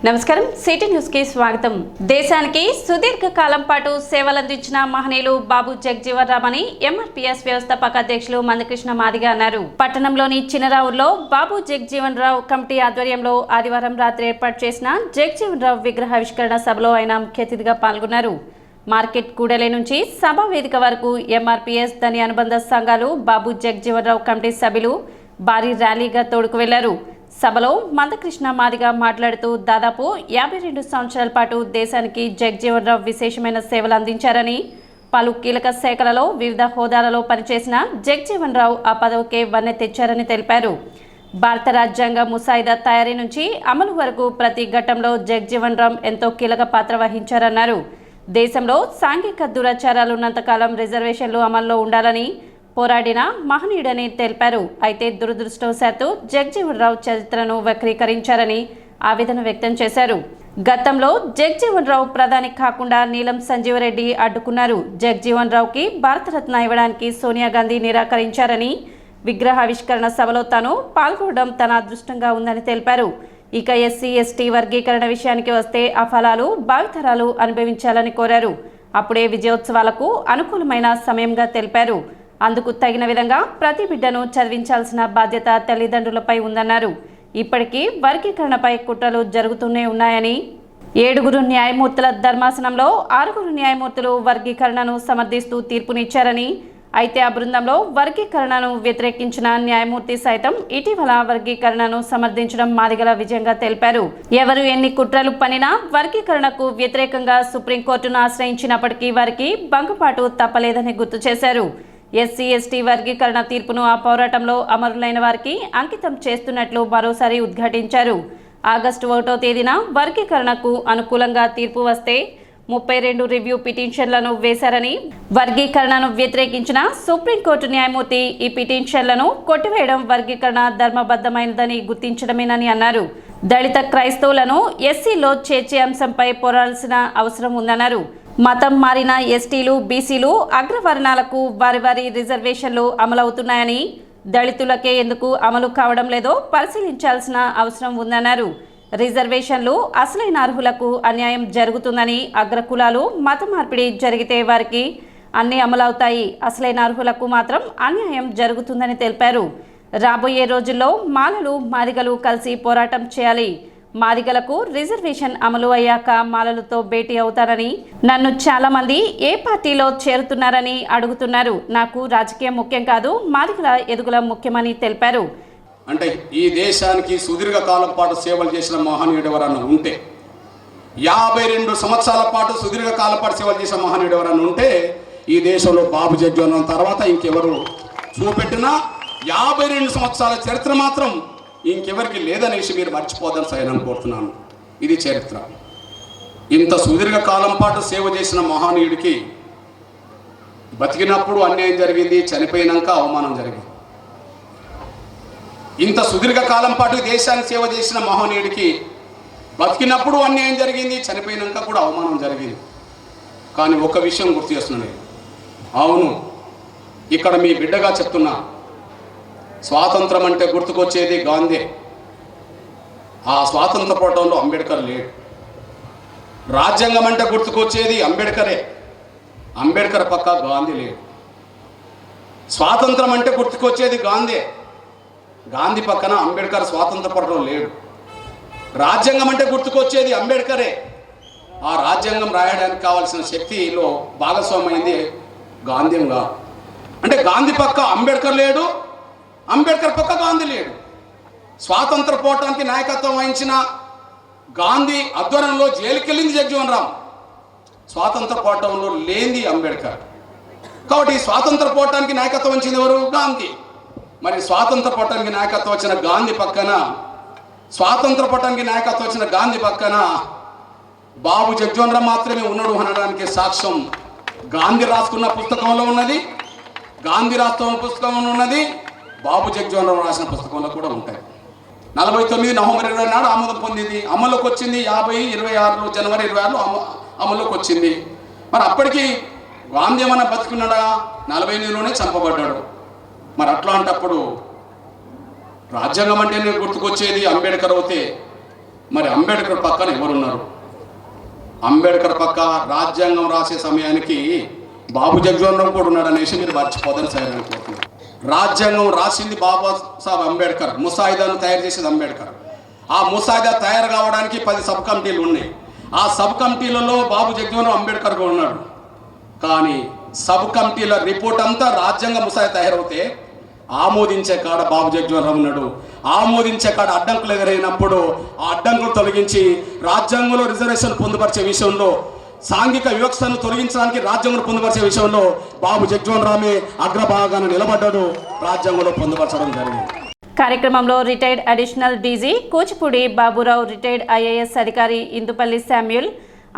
నమస్కారం city news కి స్వాగతం. దేశానికి సుదీర్ఘ కాలం పాటు సేవలందించిన మహనీయులు బాబు జగజీవన్ రామ్ అని ఎంఆర్పీఎస్ వ్యవస్థాపక అధ్యక్షులు మందకృష్ణ మాదిగ అన్నారు. పట్టణంలోని చిన్నరావుల్లో బాబు జగజీవన్ రామ్ కమిటీ ఆధ్వర్యంలో ఆదివారం రాత్రి ఏర్పాటు చేసిన జగజీవన్ రామ్ విగ్రహావిష్కరణ సభలో ఆయన ముఖ్య అతిథిగా పాల్గొన్నారు. మార్కెట్ కూడలి నుంచి సభా వేదిక వరకు ఎంఆర్పీఎస్ దాని అనుబంధ సంఘాలు బాబు జగజీవన్ రామ్ కమిటీ సభ్యులు భారీ ర్యాలీగా తోడుకు వెళ్లారు. సభలో మందకృష్ణ మాదిగ మాట్లాడుతూ దాదాపు 52 సంవత్సరాల పాటు దేశానికి జగజీవన్ రామ్ విశేషమైన సేవలు అందించారని, పలు కీలక శాఖలలో వివిధ హోదాలలో పనిచేసిన జగజీవన్ రామ్ ఆ పదవికే వన్నె తెచ్చారని తెలిపారు. భారత రాజ్యాంగ ముసాయిదా తయారీ నుంచి అమలు వరకు ప్రతి ఘట్టంలో జగజీవన్ రామ్ ఎంతో కీలక పాత్ర వహించారన్నారు. దేశంలో సాంఘిక దురాచారాలు ఉన్నంతకాలం రిజర్వేషన్లు అమల్లో ఉండాలని పోరాడిన మహనీయుడని తెలిపారు. అయితే దురదృష్టవశాత్తు జగజీవన్ రామ్ చరిత్రను వక్రీకరించారని ఆవేదన వ్యక్తం చేశారు. గతంలో జగజీవన్ రామ్ ప్రధాని కాకుండా నీలం సంజీవరెడ్డి అడ్డుకున్నారు. జగజీవన్ రామ్కి భారతరత్న ఇవ్వడానికి సోనియా గాంధీ నిరాకరించారని, విగ్రహావిష్కరణ సభలో తాను పాల్గొనడం తన అదృష్టంగా ఉందని తెలిపారు. ఇక ఎస్సీ ఎస్టీ వర్గీకరణ విషయానికి వస్తే ఆ ఫలాలు భావితరాలు అనుభవించాలని కోరారు. అప్పుడే విజయోత్సవాలకు అనుకూలమైన సమయంగా తెలిపారు. అందుకు తగిన విధంగా ప్రతి బిడ్డను చదివించాల్సిన బాధ్యత తల్లిదండ్రులపై ఉందన్నారు. ఇప్పటికీ వర్గీకరణపై కుట్రలు జరుగుతూనే ఉన్నాయని, 7 న్యాయమూర్తుల ధర్మాసనంలో 6 న్యాయమూర్తులు వర్గీకరణను సమర్థిస్తూ తీర్పునిచ్చారని, అయితే ఆ బృందంలో వర్గీకరణను వ్యతిరేకించిన న్యాయమూర్తి సైతం ఇటీవల వర్గీకరణను సమర్థించడం మాదిగల విజయంగా తెలిపారు. ఎవరు ఎన్ని కుట్రలు పనినా వర్గీకరణకు వ్యతిరేకంగా సుప్రీంకోర్టును ఆశ్రయించినప్పటికీ వారికి భంగపాటు తప్పలేదని గుర్తు చేశారు. ఎస్సీ ఎస్టీ వర్గీకరణ తీర్పును ఆ పోరాటంలో అమరులైన వారికి అంకితం చేస్తున్నట్లు మరోసారి ఉద్ఘాటించారు. ఆగస్టు 1వ తేదీన వర్గీకరణకు అనుకూలంగా తీర్పు వస్తే 32 రివ్యూ పిటిషన్లను వేశారని, వర్గీకరణను వ్యతిరేకించిన సుప్రీంకోర్టు న్యాయమూర్తి ఈ పిటిషన్లను కొట్టివేయడం వర్గీకరణ ధర్మబద్ధమైనదని గుర్తించడమేనని అన్నారు. దళిత క్రైస్తవులను ఎస్సీలో చేర్చే అంశంపై పోరాడాల్సిన అవసరం ఉందన్నారు. మతం మారిన ఎస్టీలు బీసీలు అగ్రవర్ణాలకు వారి రిజర్వేషన్లు అమలవుతున్నాయని, దళితులకే ఎందుకు అమలు కావడం లేదో పరిశీలించాల్సిన అవసరం ఉందన్నారు. రిజర్వేషన్లు అసలైన అర్హులకు అన్యాయం జరుగుతుందని, అగ్రకులాలు మత మార్పిడి జరిగితే వారికి అన్నీ అమలవుతాయి, అసలైన అర్హులకు మాత్రం అన్యాయం జరుగుతుందని తెలిపారు. రాబోయే రోజుల్లో మాలలు మాదిగలు కలిసి పోరాటం చేయాలి. మాదిగలకు రిజర్వేషన్ అమలు అయ్యాక మాలలతో భేటీ అవుతారని, నన్ను చాలా మంది ఏ పార్టీలో చేరుతున్నారని అడుగుతున్నారు. నాకు రాజకీయం ముఖ్యం కాదు, మాదిగల ఎదుగుల ముఖ్యమని తెలిపారు. అంటే ఈ దేశానికి సుదీర్ఘ కాలం పాటు సేవలు చేసిన మహనీయుడు ఎవరన్నా ఉంటే, 52 సంవత్సరాల పాటు సుదీర్ఘ కాలం పాటు సేవలు చేసిన మహనీయుడు ఎవరన్నా ఉంటే ఈ దేశంలో బాబు జగజీవన్ రామ్ తర్వాత ఇంకెవరు చూపెట్టినా 52 సంవత్సరాల చరిత్ర మాత్రం ఇంకెవరికి లేదనేసి మీరు మర్చిపోదని సైనా కోరుతున్నాను. ఇది చరిత్ర. ఇంత సుదీర్ఘ కాలం పాటు సేవ చేసిన మహనీయుడికి బతికినప్పుడు అన్యాయం జరిగింది, చనిపోయినాక అవమానం జరిగింది. ఇంత సుదీర్ఘ కాలం పాటు దేశానికి సేవ చేసిన మహనీయుడికి బతికినప్పుడు అన్యాయం జరిగింది, చనిపోయినాక కూడా అవమానం జరిగింది. కానీ ఒక విషయం గుర్తు చేస్తున్నాను. అవును, ఇక్కడ మీ బిడ్డగా చెప్తున్నా, స్వాతంత్రం అంటే గుర్తుకొచ్చేది గాంధీ. ఆ స్వాతంత్ర పోరాటంలో అంబేద్కర్ లేడు. రాజ్యాంగం అంటే గుర్తుకొచ్చేది అంబేద్కరే. అంబేద్కర్ పక్క గాంధీ లేడు. స్వాతంత్రం అంటే గుర్తుకొచ్చేది గాంధీ. గాంధీ పక్కన అంబేద్కర్ స్వాతంత్ర పోరాటంలో లేడు. రాజ్యాంగం అంటే గుర్తుకొచ్చేది అంబేద్కరే. ఆ రాజ్యాంగం రాయడానికి కావాల్సిన శక్తిలో భాగస్వామైంది గాంధీగా. అంటే గాంధీ పక్క అంబేద్కర్ లేడు, అంబేద్కర్ పక్క గాంధీ లేడు. స్వాతంత్ర పోరాటానికి నాయకత్వం వహించిన గాంధీ ఆధ్వర్యంలో జైలుకి వెళ్ళింది జగజీవన్ రామ్. స్వాతంత్ర పోరాటంలో లేనిది అంబేద్కర్. కాబట్టి స్వాతంత్ర పోరాటానికి నాయకత్వం వహించింది ఎవరు? గాంధీ. మరి స్వాతంత్ర పోరాటానికి నాయకత్వం వచ్చిన గాంధీ పక్కన, స్వాతంత్ర పోరాటానికి నాయకత్వం వచ్చిన గాంధీ పక్కన బాబు జగజీవన్ రామ్ మాత్రమే ఉన్నాడు అనడానికి సాక్ష్యం గాంధీ రాసుకున్న పుస్తకంలో ఉన్నది, గాంధీ రాస్తున్న పుస్తకంలో ఉన్నది, బాబు జగజీవన్ రామ్ రాసిన పుస్తకంలో కూడా ఉంటాయి. 49 నవంబర్ 20 నాడు ఆమోదం పొందింది. అమల్లోకి వచ్చింది 26 జనవరి 26 అమల్లోకి వచ్చింది. మరి అప్పటికి గాంధీ ఏమన్నా బతికున్నాడా? 48లోనే చంపబడ్డాడు. మరి అట్లాంటప్పుడు రాజ్యాంగం అంటే గుర్తుకొచ్చేది అంబేద్కర్ అవుతే మరి అంబేద్కర్ పక్కన ఎవరున్నారు? అంబేద్కర్ పక్క రాజ్యాంగం రాసే సమయానికి బాబు జగజీవన్ రామ్ కూడా ఉన్నాడు అనేసి మీరు మర్చిపోదని సరే అనుకుంటున్నారు. రాజ్యాంగం రాసింది బాబాసాహెబ్ అంబేద్కర్, ముసాయిదాను తయారు చేసేది అంబేద్కర్. ఆ ముసాయిదా తయారు కావడానికి 10 సబ్ కమిటీలు ఉన్నాయి. ఆ సబ్ కమిటీలలో బాబు జగజీవన్ రామ్ అంబేద్కర్ కూడా ఉన్నాడు. కానీ సబ్ కమిటీల రిపోర్ట్ అంతా రాజ్యాంగ ముసాయిదా తయారవుతే ఆమోదించే కాడ బాబు జగజీవన్ రామ్ ఉన్నాడు. ఆమోదించే కాడ అడ్డంకులు ఎదురైనప్పుడు ఆ అడ్డంకులు తొలగించి రాజ్యాంగంలో రిజర్వేషన్ పొందుపరిచే విషయంలో, సాంఘిక వివక్షను తొలగించడానికి రాజ్యాంగంలో పొందుపరిచే విషయంలో బాబు జగజీవన్ రామే అగ్రభాగాన్ని నిలబడ్డాడు, రాజ్యాంగంలో పొందుపరచడం జరిగింది. కార్యక్రమంలో retired additional DG Kuchipudi Baburao, retired IAS అధికారి Indupalli Samuel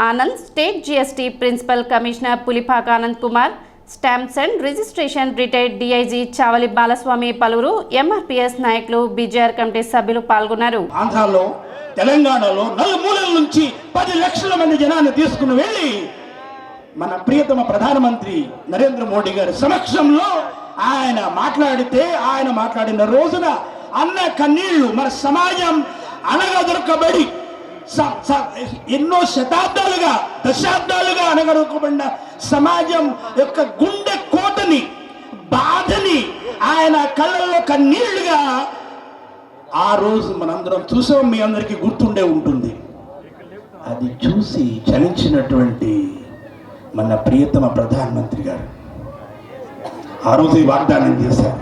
Anand, state GST principal commissioner Pulipaka Anand Kumar, stamps and registration retired DIG Chavali Balaswamy, పలువురు ఎంఆర్పీఎస్ నాయకులు, బీజేఆర్ కమిటీ సభ్యులు పాల్గొన్నారు. ఆంధ్రాలో, తెలంగాణలో నలుమూలల నుంచి 10 లక్షల మంది జనాన్ని తీసుకుని వెళ్ళి మన ప్రియతమ ప్రధానమంత్రి నరేంద్ర మోడీ గారి సమక్షంలో ఆయన మాట్లాడిన రోజున అన్న కన్నీళ్లు, మన సమాజం అనగదొరకబడి ఎన్నో శతాబ్దాలుగా, దశాబ్దాలుగా అనగదొరకబడిన సమాజం యొక్క గుండె కోటని, బాధని ఆయన కళ్ళల్లో కన్నీళ్లుగా ఆ రోజు మనందరం చూసాం. మీ అందరికీ గుర్తుండే ఉంటుంది. అది చూసి చలించినటువంటి మన ప్రియతమ ప్రధానమంత్రి గారు ఆ రోజు ఈ వాగ్దానం చేశారు.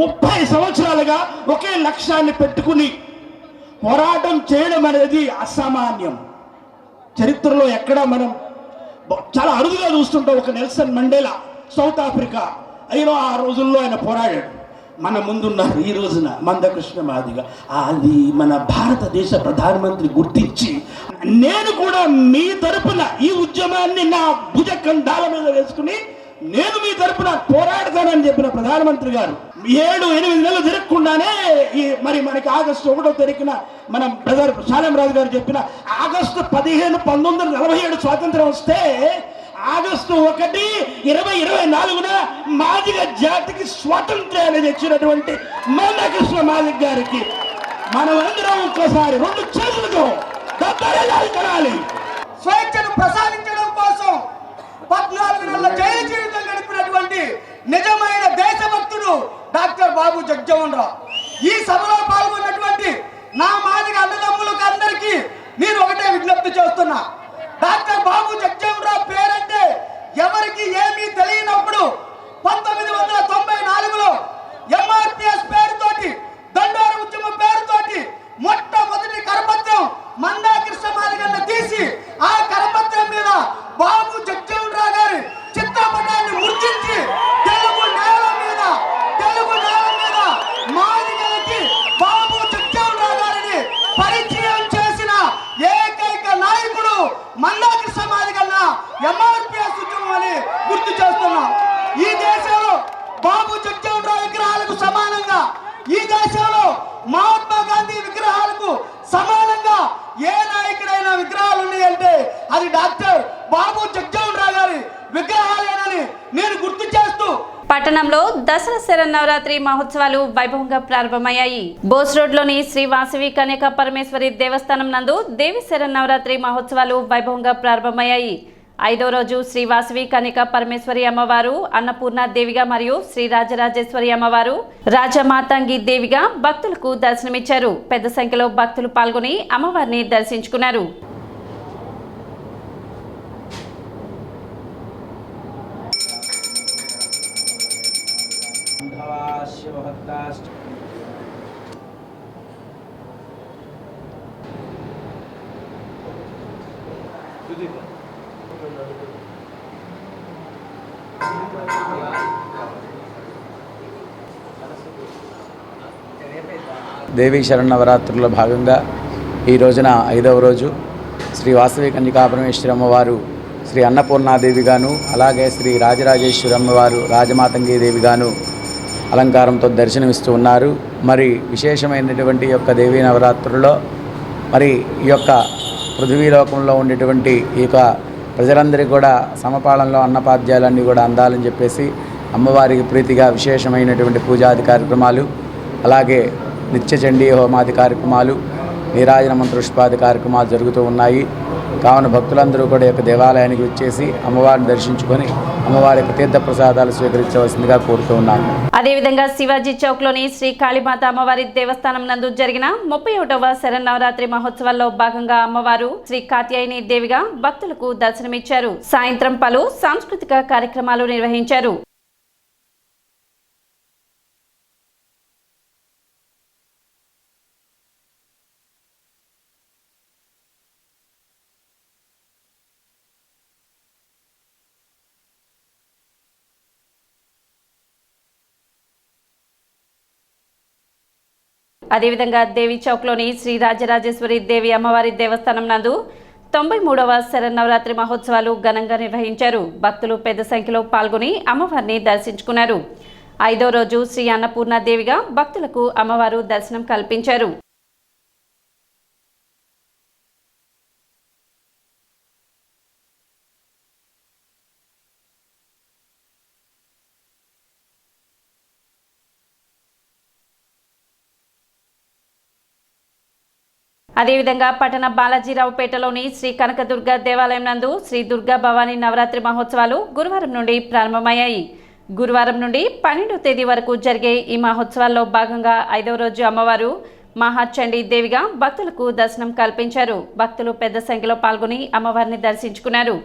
30 సంవత్సరాలుగా ఒకే లక్ష్యాన్ని పెట్టుకుని పోరాటం చేయడం అనేది అసామాన్యం. చరిత్రలో ఎక్కడ మనం చాలా అరుదుగా చూస్తుంటాం. ఒక నెల్సన్ మండేలా, సౌత్ ఆఫ్రికా, అయినా ఆ రోజుల్లో ఆయన పోరాడాడు. మన ముందున్నారు ఈ రోజున మందకృష్ణ మాదిగ. అది మన భారతదేశ ప్రధానమంత్రి గుర్తించి, నేను కూడా మీ తరపున ఈ ఉద్యమాన్ని నా భుజ కండాల మీద వేసుకుని నేను మీ తరపున పోరాడతానని చెప్పిన ప్రధానమంత్రి గారు 7-8 నెలలు తిరగకుండానే మరి మనకి ఆగస్టు 1వ తారీఖున మనం బ్రదర్ శాలంరాజు గారు చెప్పిన ఆగస్టు 15, 1947 స్వాతంత్రం వస్తే ఆగస్టు 1, 2024న మాదిగ జాతికి స్వాతంత్ర్యాన్ని తెచ్చినటువంటి మందకృష్ణ మాదిగ గారికి మనం అందరం ఒక్కసారి 2 చేతులతో కనాలి. స్వేచ్ఛను ప్రసాదించడం కోసం 14 నెలల జైలు జీవితం గడిపినటువంటి నిజమైన దేశభక్తుడు డాక్టర్ బాబు జగజీవన్ రామ్. ఈ సభలో పాల్గొన్నటువంటి నా మాదిగ అన్నదమ్ములకు అందరికీ నేను ఒకటే విజ్ఞప్తి చేస్తున్నా. డాక్టర్ బాబు జగజీవన్ రామ్ పేరంటే ఎవరికి ఏమీ తెలియనప్పుడు 1994లో ఎంఆర్పీఎస్ పేరుతోటి, దండోర ఉద్యమం పేరుతోటి మొట్టమొదటి కరపత్రం మందాకృష్ణ మాదిగన్న తీసి ఆ కరపత్రం మీద బాబు జగజీవన్ రామ్ గారి చిత్రపటాన్ని ముద్రించి తెలుగు నేల మీద మాదిగలకి బాబు జగజీవన్ రామ్ గారిని పరిచయం చేసిన ఏకైక నాయకుడు మందాకృష్ణ మాదిగన్న ఎంఆర్పీఎస్ ఉద్యమం అని గుర్తు చేస్తున్నాం. ఈ దేశంలో బాబు జగజీవన్ రామ్ విగ్రహాలకు సమానంగా, ఈ దేశంలో మహాత్మా గాంధీ విగ్రహాలకు సమానంగా ఏ నాయకుడైనా విగ్రహాలు ఉన్నాయంటే అది డాక్టర్ బాబు జగజీవన్ రామ్ గారి విగ్రహాలేనని నేను గుర్తు చేస్తూ పట్టణంలో దసరా శరన్నవరాత్రి మహోత్సవాలు వైభవంగా ప్రారంభమయ్యాయి. బోస్ రోడ్లోని శ్రీ వాసవి కన్యకా పరమేశ్వరి దేవస్థానం నందు దేవి శరన్నవరాత్రి మహోత్సవాలు వైభవంగా ప్రారంభమయ్యాయి. 5వ రోజు శ్రీ వాసవి కన్యకా పరమేశ్వరి అమ్మవారు అన్నపూర్ణ దేవిగా మరియు శ్రీ రాజరాజేశ్వరి అమ్మవారు రాజమాతంగి దేవిగా భక్తులకు దర్శనమిచ్చారు. పెద్ద సంఖ్యలో భక్తులు పాల్గొని అమ్మవారిని దర్శించుకున్నారు. దేవీ శరన్నవరాత్రుల్లో భాగంగా ఈ రోజున 5వ రోజు శ్రీ వాసవి కన్యకాపరమేశ్వరి అమ్మవారు శ్రీ అన్నపూర్ణాదేవిగాను, అలాగే శ్రీ రాజరాజేశ్వరి అమ్మవారు రాజమాతంగి దేవిగాను అలంకారంతో దర్శనమిస్తూ ఉన్నారు. మరి విశేషమైనటువంటి యొక్క దేవీ నవరాత్రుల్లో మరి ఈ యొక్క పృథ్వీలోకంలో ఉండేటువంటి ఈ యొక్క ప్రజలందరికీ కూడా సమపాలనలో అన్నపాద్యాలన్నీ కూడా అందాలని చెప్పేసి అమ్మవారికి ప్రీతిగా విశేషమైనటువంటి పూజాది కార్యక్రమాలు, అలాగే నిత్య చండీ హోమాది కార్యక్రమాలు, నీరాజన మంత్రోష్పాది కార్యక్రమాలు జరుగుతూ ఉన్నాయి. కావున భక్తులందరూ కూడా యొక్క దేవాలయానికి వచ్చేసి అమ్మవారిని దర్శించుకొని అమ్మవారి యొక్క తీర్థ ప్రసాదాలు స్వీకరించవలసిందిగా కోరుతూ ఉన్నాను. అదేవిధంగా శివాజీ చౌక్లోని శ్రీ కాళీమాత అమ్మవారి దేవస్థానం నందు జరిగిన 31వ శరన్నవరాత్రి మహోత్సవాల్లో భాగంగా అమ్మవారు శ్రీ కాత్యాయని దేవిగా భక్తులకు దర్శనమిచ్చారు. సాయంత్రం పలు సాంస్కృతిక కార్యక్రమాలు నిర్వహించారు. అదేవిధంగా దేవి చౌక్లోని శ్రీ రాజరాజేశ్వరి దేవి అమ్మవారి దేవస్థానం నందు 93వ శరన్నవరాత్రి మహోత్సవాలు ఘనంగా నిర్వహించారు. భక్తులు పెద్ద సంఖ్యలో పాల్గొని అమ్మవారిని దర్శించుకున్నారు. 5వ రోజు శ్రీ అన్నపూర్ణ దేవిగా భక్తులకు అమ్మవారు దర్శనం కల్పించారు. అదేవిధంగా పట్టణ బాలాజీరావుపేటలోని శ్రీ కనకదుర్గ దేవాలయం నందు శ్రీ దుర్గా భవానీ నవరాత్రి మహోత్సవాలు గురువారం నుండి ప్రారంభమయ్యాయి. గురువారం నుండి 12వ తేదీ వరకు జరిగే ఈ మహోత్సవాల్లో భాగంగా 5వ రోజు అమ్మవారు మహాచండీ దేవిగా భక్తులకు దర్శనం కల్పించారు. భక్తులు పెద్ద సంఖ్యలో పాల్గొని అమ్మవారిని దర్శించుకున్నారు.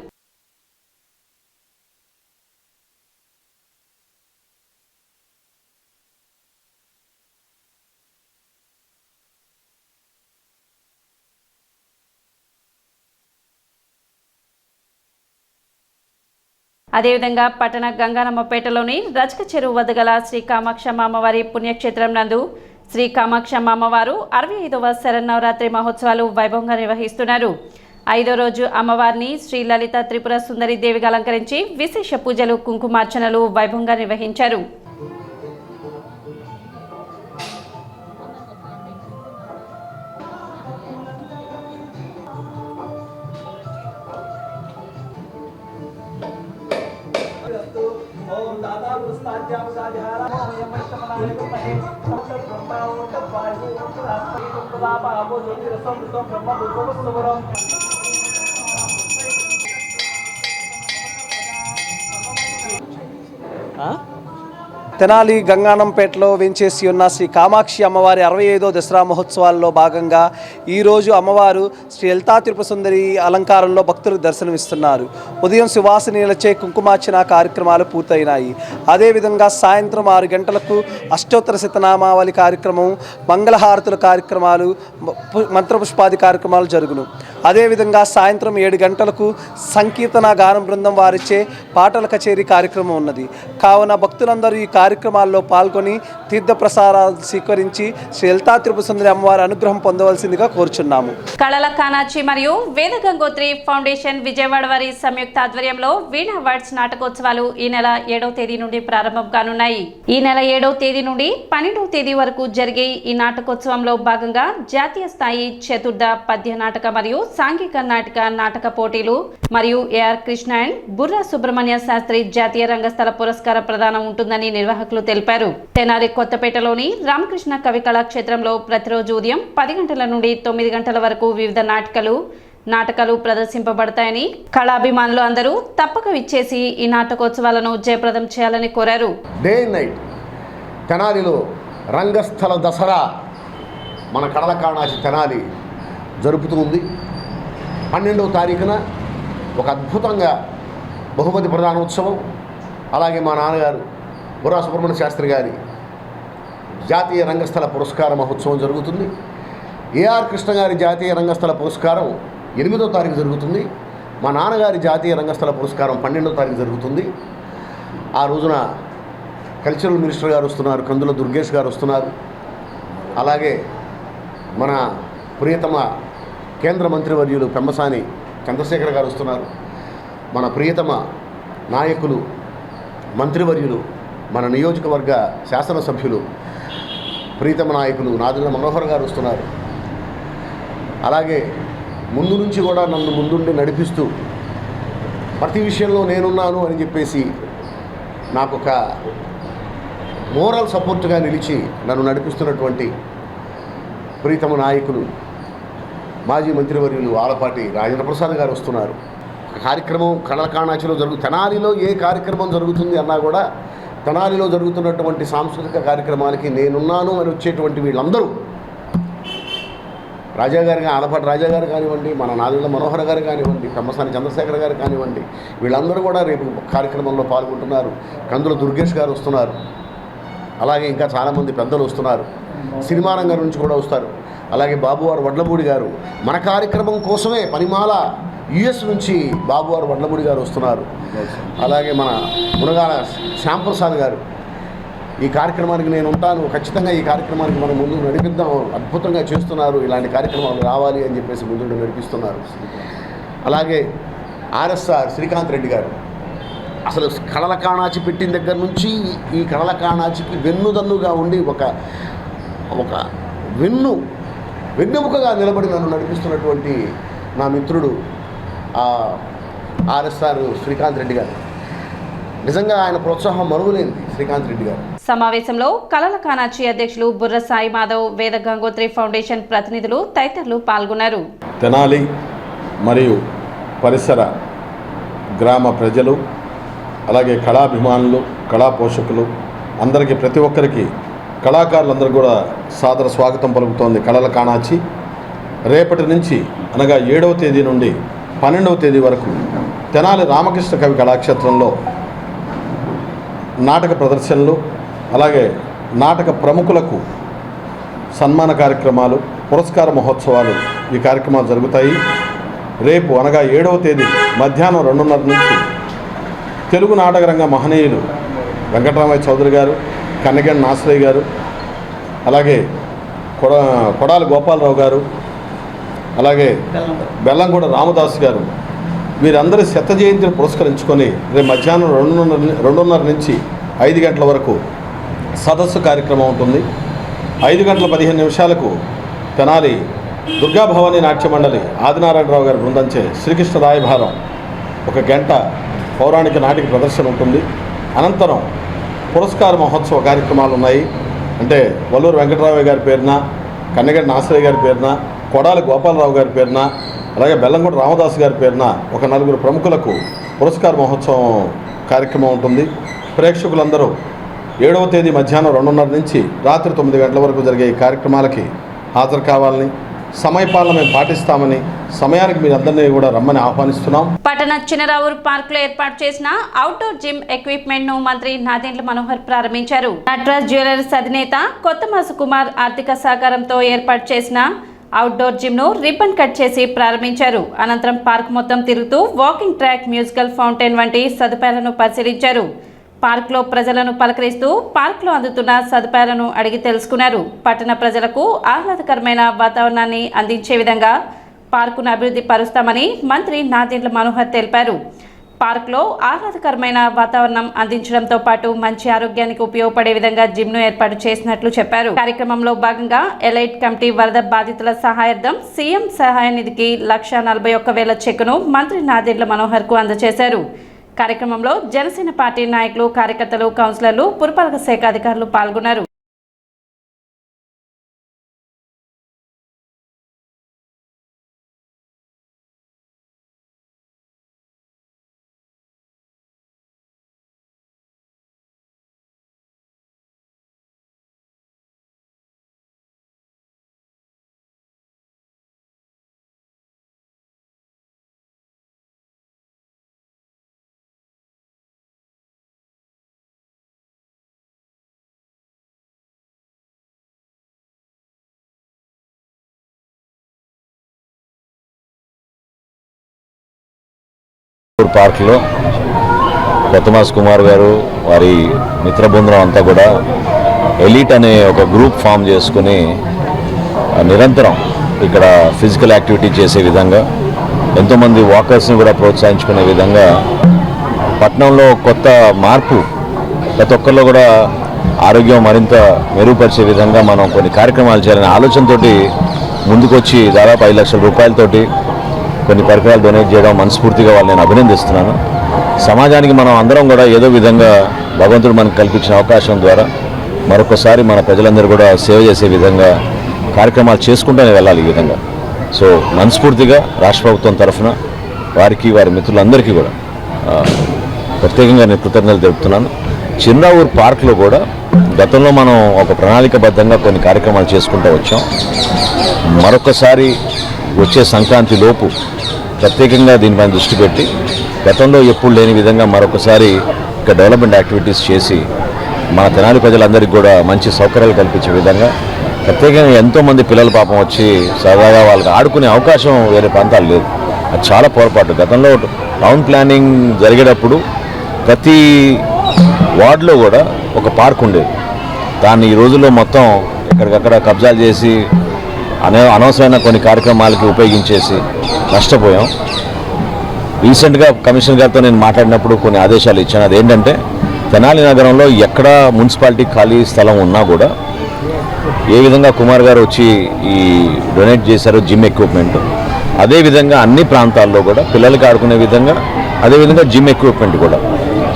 అదేవిధంగా పట్టణ గంగానమ్మపేటలోని రజక చెరువు వద్ద గల శ్రీ కామాక్షమ్మ అమ్మవారి పుణ్యక్షేత్రం నందు శ్రీ కామాక్షమ్మ అమ్మవారు 65వ శరన్నవరాత్రి మహోత్సవాలు వైభవంగా నిర్వహిస్తున్నారు. 5వ రోజు అమ్మవారిని శ్రీ లలిత త్రిపుర సుందరి దేవిగా అలంకరించి విశేష పూజలు కుంకుమార్చనలు వైభవంగా నిర్వహించారు. తెనాలి గంగానంపేటలో వెంచేసి ఉన్న శ్రీ కామాక్షి అమ్మవారి 65వ దసరా మహోత్సవాల్లో భాగంగా ఈరోజు అమ్మవారు శ్రీ లలితా త్రిపుర సుందరి అలంకారంలో భక్తులకు దర్శనమిస్తున్నారు. ఉదయం సువాసినీలచే కుంకుమార్చన కార్యక్రమాలు పూర్తయినాయి. అదేవిధంగా సాయంత్రం 6 గంటలకు అష్టోత్తర శతనామావళి కార్యక్రమం, మంగళహారతుల కార్యక్రమాలు, మంత్రపుష్పాది కార్యక్రమాలు జరుగును. అదేవిధంగా సాయంత్రం 7 గంటలకు సంకీర్తన గానం బృందం వారిచే పాటల కచేరీ కార్యక్రమం ఉన్నది. కావున భక్తులందరూ ఈ కార్యక్రమాల్లో పాల్గొని తీర్థప్రసాదాలు స్వీకరించి శ్రీ లలితా త్రిపుర సుందరి అమ్మవారి అనుగ్రహం పొందవలసిందిగా కోరుచున్నాము. కళల కానాచి మరియు వేద గంగోత్రి ఫౌండేషన్ విజయవాడ వారి సంయుక్త ఆధ్వర్యంలో వీణా అవార్డ్స్ నాటకోత్సవాలు ఈ నెల 7వ తేదీ నుండి ప్రారంభం కానున్నాయి. ఈ నెల 7వ తేదీ నుండి 12వ తేదీ వరకు జరిగే ఈ నాటకోత్సవంలో భాగంగా జాతీయ స్థాయి చతుర్థ పద్య నాటక మరియు సాంఘిక నాటక పోటీలు మరియు ఏఆర్ కృష్ణ అండ్ బుర్రా సుబ్రహ్మణ్య శాస్త్రి జాతీయ రంగస్థల పురస్కార ప్రదానం ఉంటుందని నిర్వాహకులు తెలిపారు. తెనాలి కొత్తపేటలోని రామకృష్ణ కవి కళాక్షేత్రంలో ప్రతిరోజు ఉదయం 10 గంటల నుండి 9 గంటల వరకు వివిధ నాటకాలు ప్రదర్శింపబడతాయని కళాభిమానులు అందరూ తప్పక విచ్చేసి ఈ నాటకోత్సవాలను జయప్రదం చేయాలని కోరారు. డే అండ్ నైట్ తెనాలిలో రంగస్థల దసరా మన కళల కాణాచి తెనాలి జరుపుతూ ఉంది. 12వ తారీఖున ఒక అద్భుతంగా బహుమతి ప్రదానోత్సవం, అలాగే మా నాన్నగారు బుర్రా సుబ్రహ్మణ్య శాస్త్రి గారి జాతీయ రంగస్థల పురస్కార మహోత్సవం జరుగుతుంది. ఏఆర్ కృష్ణ గారి జాతీయ రంగస్థల పురస్కారం 8వ తారీఖు జరుగుతుంది. మా నాన్నగారి జాతీయ రంగస్థల పురస్కారం 12వ తారీఖు జరుగుతుంది. ఆ రోజున కల్చరల్ మినిస్టర్ గారు వస్తున్నారు, కందుల దుర్గేష్ గారు వస్తున్నారు. అలాగే మన ప్రియతమ కేంద్ర మంత్రివర్యులు పెమ్మసాని చంద్రశేఖర్ గారు వస్తున్నారు. మన ప్రియతమ నాయకులు మంత్రివర్యులు, మన నియోజకవర్గ శాసనసభ్యులు ప్రీతమ నాయకులు నాదెళ్ల మనోహర్ గారు వస్తున్నారు. అలాగే ముందు నుంచి కూడా నన్ను ముందుండి నడిపిస్తూ ప్రతి విషయంలో నేనున్నాను అని చెప్పేసి నాకు ఒక మోరల్ సపోర్ట్గా నిలిచి నన్ను నడిపిస్తున్నటువంటి ప్రీతమ నాయకులు మాజీ మంత్రివర్యులు ఆలపాటి రాజేంద్ర ప్రసాద్ గారు వస్తున్నారు. కార్యక్రమం కళల కాణాచిలో తెనాలిలో ఏ కార్యక్రమం జరుగుతుంది అన్నా కూడా తెనాలిలో జరుగుతున్నటువంటి సాంస్కృతిక కార్యక్రమాలకి నేనున్నాను అని వచ్చేటువంటి వీళ్ళందరూ, రాజా గారు ఆలపాటి రాజా గారు కానివ్వండి, మన నాదెళ్ల మనోహర్ గారు కానివ్వండి, పెమ్మసాని చంద్రశేఖర్ గారు కానివ్వండి, వీళ్ళందరూ కూడా రేపు కార్యక్రమంలో పాల్గొంటున్నారు. కందుల దుర్గేష్ గారు వస్తున్నారు. అలాగే ఇంకా చాలామంది పెద్దలు వస్తున్నారు. సినిమా రంగం నుంచి కూడా వస్తారు. అలాగే బాబువారు వడ్లమూడి గారు మన కార్యక్రమం కోసమే పనిమాల యుఎస్ నుంచి బాబువారు వడ్లమూడి గారు వస్తున్నారు. అలాగే మన మునగాల శ్యాంప్రసాద్ గారు, ఈ కార్యక్రమానికి నేను ఉంటాను, ఖచ్చితంగా ఈ కార్యక్రమానికి మనం ముందు నడిపిద్దాం, అద్భుతంగా చేస్తున్నారు, ఇలాంటి కార్యక్రమాలు రావాలి అని చెప్పేసి ముందు నడిపిస్తున్నారు. అలాగే ఆర్ఎస్ఆర్ శ్రీకాంత్ రెడ్డి గారు, అసలు కళల కాణాచి పెట్టిన దగ్గర నుంచి ఈ కళల కాణాచికి వెన్నుదన్నుగా ఉండి ఒక వెన్నెముకగా నిలబడి నన్ను నడిపిస్తున్నటువంటి నా మిత్రుడు ఆర్ఎస్ఆర్ శ్రీకాంత్ రెడ్డి గారు. నిజంగా ఆయన ప్రోత్సాహం మరువలేనిది శ్రీకాంత్ రెడ్డి గారు. సమావేశంలో కళల కాణాచి అధ్యక్షులు బుర్ర సాయి మాధవ్, వేద గంగోత్రి ఫౌండేషన్ ప్రతినిధులు తదితరులు పాల్గొన్నారు. తెనాలి మరియు పరిసర గ్రామ ప్రజలు, అలాగే కళాభిమానులు, కళా పోషకులు అందరికీ, ప్రతి ఒక్కరికి, కళాకారులందరూ కూడా సాదర స్వాగతం పలుకుతోంది కళల కాణాచి. రేపటి నుంచి అనగా 7వ తేదీ నుండి 12వ తేదీ వరకు తెనాలి రామకృష్ణ కవి కళాక్షేత్రంలో నాటక ప్రదర్శనలు, అలాగే నాటక ప్రముఖులకు సన్మాన కార్యక్రమాలు, పురస్కార మహోత్సవాలు, ఈ కార్యక్రమాలు జరుగుతాయి. రేపు అనగా 7వ తేదీ మధ్యాహ్నం 2:30 నుంచి తెలుగు నాటక రంగ మహనీయులు వెంకటరామయ్య చౌదరి గారు, కన్నగండి నాసరయ్య గారు, అలాగే కొడాలి గోపాలరావు గారు, అలాగే బెల్లంగూడ రామదాస్ గారు, వీరందరి శత జయంతిని పురస్కరించుకొని రేపు మధ్యాహ్నం 2:30 నుంచి 5 గంటల వరకు సదస్సు కార్యక్రమం ఉంటుంది. 5:15 తెనాలి దుర్గాభవాని నాట్య మండలి ఆదినారాయణరావు గారి బృందంచే శ్రీకృష్ణ రాయభారం 1 గంట పౌరాణిక నాటిక ప్రదర్శన ఉంటుంది. అనంతరం పురస్కార మహోత్సవ కార్యక్రమాలు ఉన్నాయి. అంటే వల్లూరు వెంకటరామయ్య గారి పేరున, కన్నగండి నాసరయ్య గారి పేరున, కొడాలి గోపాలరావు గారి పేరున, అలాగే బెల్లంగూడ రామదాస్ గారి పేరున ఒక 4 ప్రముఖులకు పురస్కార మహోత్సవం కార్యక్రమం ఉంటుంది. ప్రేక్షకులందరూ 7వ తేదీ మధ్యాహ్నం 2:30 నుంచి రాత్రి 9 గంటల వరకు జరిగే ఈ కార్యక్రమాలకి హాజరు కావాలని, సమయపాలన మేము పాటిస్తామని, సమయానికి మీరందరినీ కూడా రమ్మని ఆహ్వానిస్తున్నాం. పట్టణ చినరావూరు పార్క్ లో ఏర్పాటు చేసిన అవుట్డోర్ జిమ్ ఎక్విప్మెంట్ ను మంత్రి నాదెండ్ల మనోహర్ ప్రారంభించారు. నటరాజ్ జ్యువెలర్స్ అధినేత కొత్తమాసు కుమార్ ఆర్థిక సహకారంతో ఏర్పాటు చేసిన అవుట్డోర్ జిమ్ ను రిబ్బన్ కట్ చేసి ప్రారంభించారు. అనంతరం పార్క్ మొత్తం తిరుగుతూ వాకింగ్ ట్రాక్, మ్యూజికల్ ఫౌంటైన్ వంటి సదుపాయాలను పరిశీలించారు. పార్క్లో ప్రజలను పలకరిస్తూ పార్క్లో అందుతున్న సదుపాయాలను అడిగి తెలుసుకున్నారు. పట్టణ ప్రజలకు ఆహ్లాదకరమైన వాతావరణాన్ని అందించే విధంగా పార్కును అభివృద్ధి పరుస్తామని మంత్రి నాదెండ్ల మనోహర్ తెలిపారు. పార్క్లో ఆహ్లాదకరమైన వాతావరణం అందించడంతో పాటు మంచి ఆరోగ్యానికి ఉపయోగపడే విధంగా జిమ్ను ఏర్పాటు చేసినట్లు చెప్పారు. కార్యక్రమంలో భాగంగా ఎలైట్ కమిటీ వరద బాధితుల సహాయార్థం సీఎం సహాయ నిధికి 1,41,000 చెక్కును మంత్రి నాదెండ్ల మనోహర్కు అందజేశారు. కార్యక్రమంలో జనసేన పార్టీ నాయకులు, కార్యకర్తలు, కౌన్సిలర్లు, పురపాలక శాఖ అధికారులు పాల్గొన్నారు. పార్క్లో కొత్తమాస్ కుమార్ గారు వారి మిత్ర బృందం అంతా కూడా ఎలీట్ అనే ఒక గ్రూప్ ఫామ్ చేసుకుని నిరంతరం ఇక్కడ ఫిజికల్ యాక్టివిటీ చేసే విధంగా, ఎంతోమంది వాకర్స్ని కూడా ప్రోత్సహించుకునే విధంగా పట్టణంలో కొత్త మార్పు, ప్రతి ఒక్కరిలో కూడా ఆరోగ్యం మరింత మెరుగుపరిచే విధంగా మనం కొన్ని కార్యక్రమాలు చేయాలనే ఆలోచనతోటి ముందుకొచ్చి దాదాపు 5 లక్షల రూపాయలతోటి కొన్ని పరికరాలు డొనేట్ చేయడం మనస్ఫూర్తిగా వాళ్ళు నేను అభినందిస్తున్నాను. సమాజానికి మనం అందరం కూడా ఏదో విధంగా భగవంతుడు మనకు కల్పించిన అవకాశం ద్వారా మరొకసారి మన ప్రజలందరూ కూడా సేవ చేసే విధంగా కార్యక్రమాలు చేసుకుంటూనే వెళ్ళాలి. ఈ విధంగా సో మనస్ఫూర్తిగా రాష్ట్ర ప్రభుత్వం తరఫున వారికి వారి మిత్రులందరికీ కూడా ప్రత్యేకంగా నేను కృతజ్ఞతలు తెలుపుతున్నాను. చిన్నరావూరు పార్క్లో కూడా గతంలో మనం ఒక ప్రణాళికబద్ధంగా కొన్ని కార్యక్రమాలు చేసుకుంటూ వచ్చాం. మరొకసారి వచ్చే సంక్రాంతి లోపు ప్రత్యేకంగా దీనిపైన దృష్టి పెట్టి గతంలో ఎప్పుడు లేని విధంగా మరొకసారి ఇక్కడ డెవలప్మెంట్ యాక్టివిటీస్ చేసి మన తెనాలి ప్రజలందరికీ కూడా మంచి సౌకర్యాలు కల్పించే విధంగా ప్రత్యేకంగా ఎంతోమంది పిల్లలు పాపం వచ్చి సరదాగా వాళ్ళకి ఆడుకునే అవకాశం వేరే ప్రాంతాలు లేదు. అది చాలా పొరపాటు. గతంలో టౌన్ ప్లానింగ్ జరిగేటప్పుడు ప్రతి వార్డులో కూడా ఒక పార్క్ ఉండేది. దాన్ని ఈ రోజుల్లో మొత్తం ఎక్కడికక్కడ కబ్జాలు చేసి అనవసరమైన కొన్ని కార్యక్రమాలకి ఉపయోగించేసి నష్టపోయాం. రీసెంట్గా కమిషనర్ గారితో నేను మాట్లాడినప్పుడు కొన్ని ఆదేశాలు ఇచ్చాను. అదేంటంటే తెనాలి నగరంలో ఎక్కడ మున్సిపాలిటీ ఖాళీ స్థలం ఉన్నా కూడా ఏ విధంగా కుమార్ గారు వచ్చి ఈ డొనేట్ చేశారో జిమ్ ఎక్విప్మెంట్, అదేవిధంగా అన్ని ప్రాంతాల్లో కూడా పిల్లలకి ఆడుకునే విధంగా అదేవిధంగా జిమ్ ఎక్విప్మెంట్ కూడా.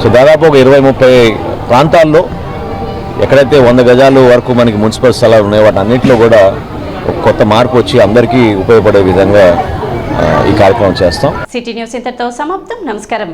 సో దాదాపు ఒక 20-30 ప్రాంతాల్లో ఎక్కడైతే 100 గజాలు వరకు మనకి మున్సిపల్ స్థలాలు ఉన్నాయో వాటి అన్నింటిలో కూడా ఒక కొత్త మార్పు వచ్చి అందరికీ ఉపయోగపడే విధంగా ఈ కార్యక్రమం చేస్తాం. సిటీ న్యూస్ ఇంతటితో సమాప్తం. నమస్కారం.